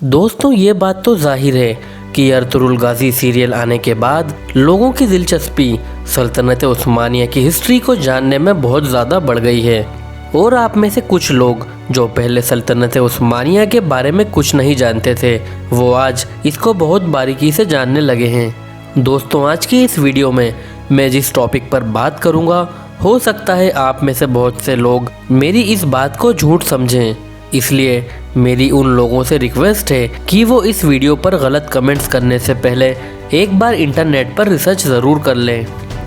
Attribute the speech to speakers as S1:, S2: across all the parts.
S1: दोस्तों ये बात तो जाहिर है कि अर्तुगरुल गाजी सीरियल आने के बाद लोगों की दिलचस्पी सल्तनत उस्मानिया की हिस्ट्री को जानने में बहुत ज़्यादा बढ़ गई है। और आप में से कुछ लोग जो पहले सल्तनत उस्मानिया के बारे में कुछ नहीं जानते थे, वो आज इसको बहुत बारीकी से जानने लगे हैं। दोस्तों आज की इस वीडियो में मैं जिस टॉपिक पर बात करूँगा, हो सकता है आप में से बहुत से लोग मेरी इस बात को झूठ समझें, इसलिए मेरी उन लोगों से रिक्वेस्ट है कि वो इस वीडियो पर गलत कमेंट्स करने से पहले एक बार इंटरनेट पर रिसर्च ज़रूर कर लें।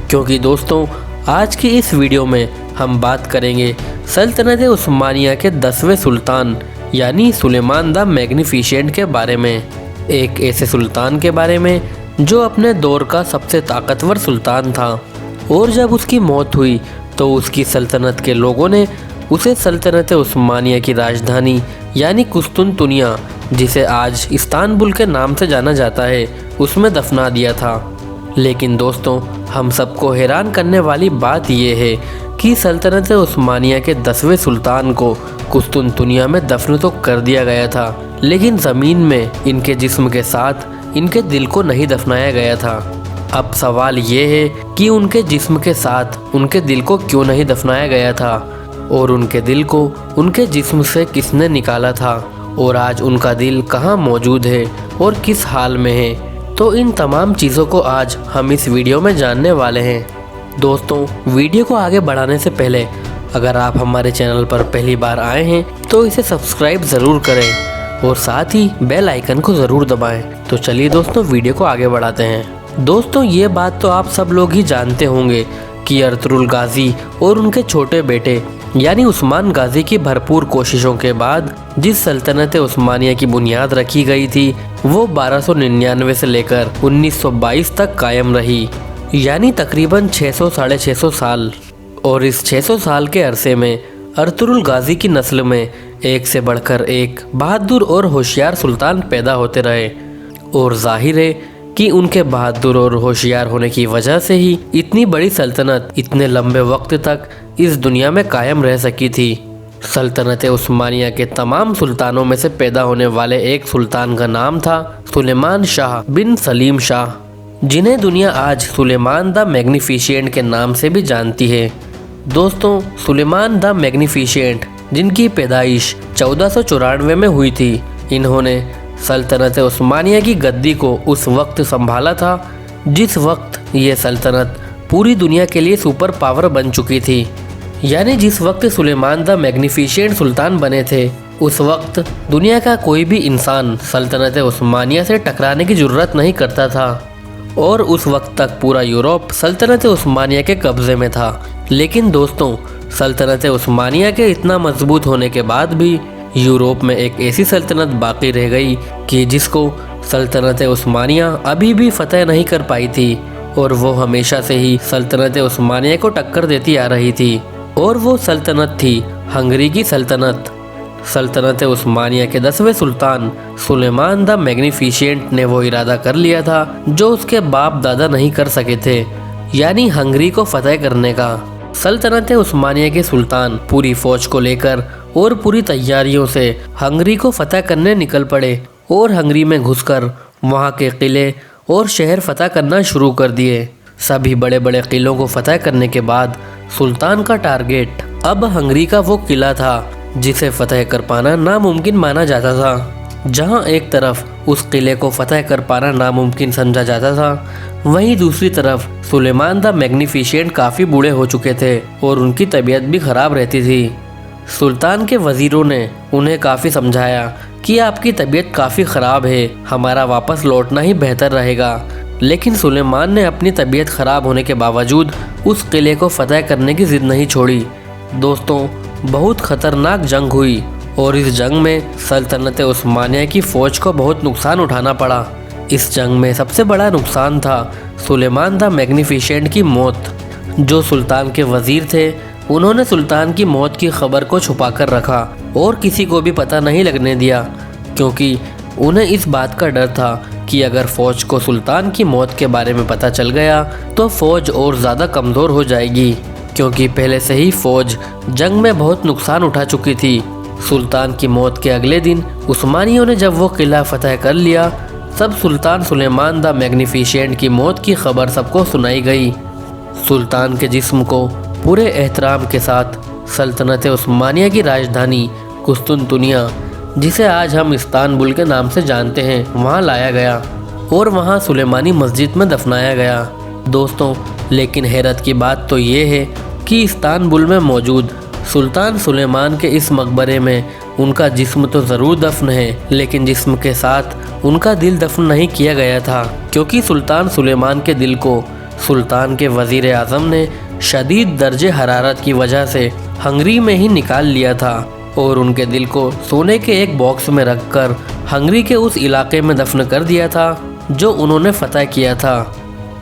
S1: क्योंकि दोस्तों आज की इस वीडियो में हम बात करेंगे सल्तनत उस्मानिया के 10वें सुल्तान यानी सुलेमान द मैग्निफिसेंट के बारे में। एक ऐसे सुल्तान के बारे में जो अपने दौर का सबसे ताकतवर सुल्तान था, और जब उसकी मौत हुई तो उसकी सल्तनत के लोगों ने उसे सल्तनत उस्मानिया की राजधानी यानी कुस्तुनतुनिया, जिसे आज इस्तांबुल के नाम से जाना जाता है, उसमें दफना दिया था। लेकिन दोस्तों हम सबको हैरान करने वाली बात यह है कि सल्तनत उस्मानिया के 10वें सुल्तान को कुस्तुनतुनिया में दफन तो कर दिया गया था, लेकिन ज़मीन में इनके जिस्म के साथ इनके दिल को नहीं दफनाया गया था। अब सवाल ये है कि उनके जिस्म के साथ उनके दिल को क्यों नहीं दफनाया गया था, और उनके दिल को उनके जिस्म से किसने निकाला था, और आज उनका दिल कहाँ मौजूद है और किस हाल में है। तो इन तमाम चीज़ों को आज हम इस वीडियो में जानने वाले हैं। दोस्तों वीडियो को आगे बढ़ाने से पहले अगर आप हमारे चैनल पर पहली बार आए हैं तो इसे सब्सक्राइब ज़रूर करें और साथ ही बेल आइकन को ज़रूर दबाएं। तो चलिए दोस्तों वीडियो को आगे बढ़ाते हैं। दोस्तों ये बात तो आप सब लोग ही जानते होंगे कि अर्तुगरुल गाजी और उनके छोटे बेटे यानी उस्मान गाजी की भरपूर कोशिशों के बाद जिस सल्तनत उस्मानिया की बुनियाद रखी गई थी, वो 1299 से लेकर 1922 तक कायम रही, यानी तकरीबन 600 साढ़े 600 साल। और इस 600 साल के अरसे में अर्तुगरुल गाजी की नस्ल में एक से बढ़कर एक बहादुर और होशियार सुल्तान पैदा होते रहे, और जाहिर है कि उनके बहादुर और होशियार होने की वजह से ही इतनी बड़ी सल्तनत इतने लंबे वक्त तक इस दुनिया में कायम रह सकी थी। सल्तनत उस्मानिया के तमाम सुल्तानों में से पैदा होने वाले एक सुल्तान का नाम था सुलेमान शाह बिन सलीम शाह, जिन्हें दुनिया आज सुलेमान द मैग्निफिसेंट के नाम से भी जानती है। दोस्तों सुलेमान द मैग्निफिसेंट, जिनकी पैदाइश 1494 में हुई थी, इन्होंने सल्तनत उस्मानिया की गद्दी को उस वक्त संभाला था जिस वक्त ये सल्तनत पूरी दुनिया के लिए सुपर पावर बन चुकी थी। यानी जिस वक्त सुलेमान द मैग्निफिसेंट सुल्तान बने थे, उस वक्त दुनिया का कोई भी इंसान सल्तनत उस्मानिया से टकराने की जरूरत नहीं करता था, और उस वक्त तक पूरा यूरोप सल्तनत उस्मानिया के कब्जे में था। लेकिन दोस्तों सल्तनत उस्मानिया के इतना मजबूत होने के बाद भी यूरोप में एक ऐसी सल्तनत बाकी रह गई कि जिसको सल्तनत उस्मानिया अभी भी फतह नहीं कर पाई थी, और वो हमेशा से ही सल्तनत उस्मानिया को टक्कर देती आ रही थी, और वो सल्तनत थी हंगरी की सल्तनत। सल्तनत उस्मानिया के 10वें सुल्तान सुलेमान द मैग्निफिसेंट ने वो इरादा कर लिया था जो उसके बाप दादा नहीं कर सके थे, यानी हंगरी को फतह करने का। सल्तनत उस्मानिया के सुल्तान पूरी फौज को लेकर और पूरी तैयारियों से हंगरी को फतह करने निकल पड़े, और हंगरी में घुसकर वहाँ के किले और शहर फतह करना शुरू कर दिए। सभी बड़े बड़े किलों को फतह करने के बाद सुल्तान का टारगेट अब हंगरी का वो किला था जिसे फतह कर पाना नामुमकिन माना जाता था। जहाँ एक तरफ उस किले को फतह कर पाना नामुमकिन समझा जाता था, वहीं दूसरी तरफ सुलेमान द मैग्निफिसेंट काफ़ी बूढ़े हो चुके थे और उनकी तबीयत भी ख़राब रहती थी। सुल्तान के वज़ीरों ने उन्हें काफ़ी समझाया कि आपकी तबीयत काफ़ी ख़राब है, हमारा वापस लौटना ही बेहतर रहेगा। लेकिन सुलेमान ने अपनी तबीयत ख़राब होने के बावजूद उस किले को फतह करने की ज़िद नहीं छोड़ी। दोस्तों बहुत ख़तरनाक जंग हुई, और इस जंग में सल्तनत उस्मानिया की फ़ौज को बहुत नुकसान उठाना पड़ा। इस जंग में सबसे बड़ा नुकसान था सुलेमान द मैग्निफिसेंट की मौत। जो सुल्तान के वज़ीर थे, उन्होंने सुल्तान की मौत की खबर को छुपा कर रखा और किसी को भी पता नहीं लगने दिया, क्योंकि उन्हें इस बात का डर था कि अगर फ़ौज को सुल्तान की मौत के बारे में पता चल गया तो फ़ौज और ज़्यादा कमज़ोर हो जाएगी, क्योंकि पहले से ही फ़ौज जंग में बहुत नुकसान उठा चुकी थी सुल्तान की मौत के अगले दिन उस्मानियों ने जब वो किला फतह कर लिया, तब सुल्तान सुलेमान द मैग्निफिशेंट की मौत की खबर सबको सुनाई गई। सुल्तान के जिस्म को पूरे एहतराम के साथ सल्तनत उस्मानिया की राजधानी कुस्तुनतुनिया, जिसे आज हम इस्तांबुल के नाम से जानते हैं, वहाँ लाया गया और वहाँ सुलेमानी मस्जिद में दफनाया गया। दोस्तों, लेकिन हैरत की बात तो ये है कि इस्तांबुल में मौजूद सुल्तान सुलेमान के इस मकबरे में उनका जिस्म तो ज़रूर दफन है, लेकिन जिस्म के साथ उनका दिल दफन नहीं किया गया था, क्योंकि सुल्तान सुलेमान के दिल को सुल्तान के वज़ीर आज़म ने शदीद दर्जे हरारत की वजह से हंगरी में ही निकाल लिया था और उनके दिल को सोने के एक बॉक्स में रखकर हंगरी के उस इलाके में दफन कर दिया था जो उन्होंने फतह किया था।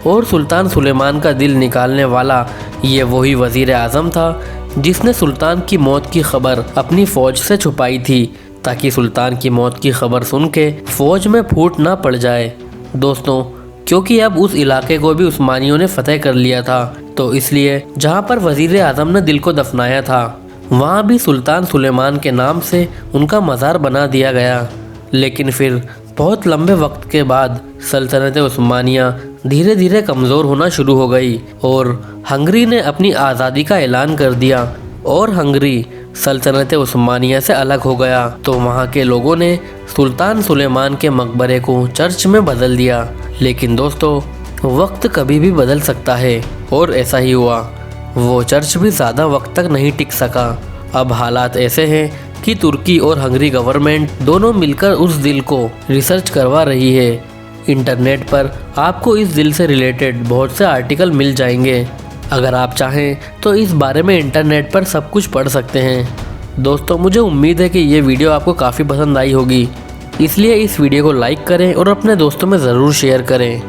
S1: और सुल्तान सुलेमान का दिल निकालने वाला ये वही वज़ीर आज़म था जिसने सुल्तान की मौत की खबर अपनी फ़ौज से छुपाई थी, ताकि सुल्तान की मौत की खबर सुन के फ़ौज में फूट ना पड़ जाए। दोस्तों, क्योंकि अब उस इलाके को भी उस्मानियों ने फतह कर लिया था, तो इसलिए जहाँ पर वज़ीर आज़म ने दिल को दफनाया था, वहाँ भी सुल्तान सुलेमान के नाम से उनका मज़ार बना दिया गया। लेकिन फिर बहुत लंबे वक्त के बाद सल्तनत उस्मानिया धीरे धीरे कमज़ोर होना शुरू हो गई और हंगरी ने अपनी आज़ादी का ऐलान कर दिया और हंगरी सल्तनत उस्मानिया से अलग हो गया। तो वहाँ के लोगों ने सुल्तान सुलेमान के मकबरे को चर्च में बदल दिया। लेकिन दोस्तों, वक्त कभी भी बदल सकता है और ऐसा ही हुआ। वो चर्च भी ज़्यादा वक्त तक नहीं टिक सका। अब हालात ऐसे हैं कि तुर्की और हंगरी गवर्नमेंट दोनों मिलकर उस दिल को रिसर्च करवा रही है। इंटरनेट पर आपको इस दिल से रिलेटेड बहुत से आर्टिकल मिल जाएंगे। अगर आप चाहें तो इस बारे में इंटरनेट पर सब कुछ पढ़ सकते हैं। दोस्तों, मुझे उम्मीद है कि ये वीडियो आपको काफ़ी पसंद आई होगी, इसलिए इस वीडियो को लाइक करें और अपने दोस्तों में ज़रूर शेयर करें।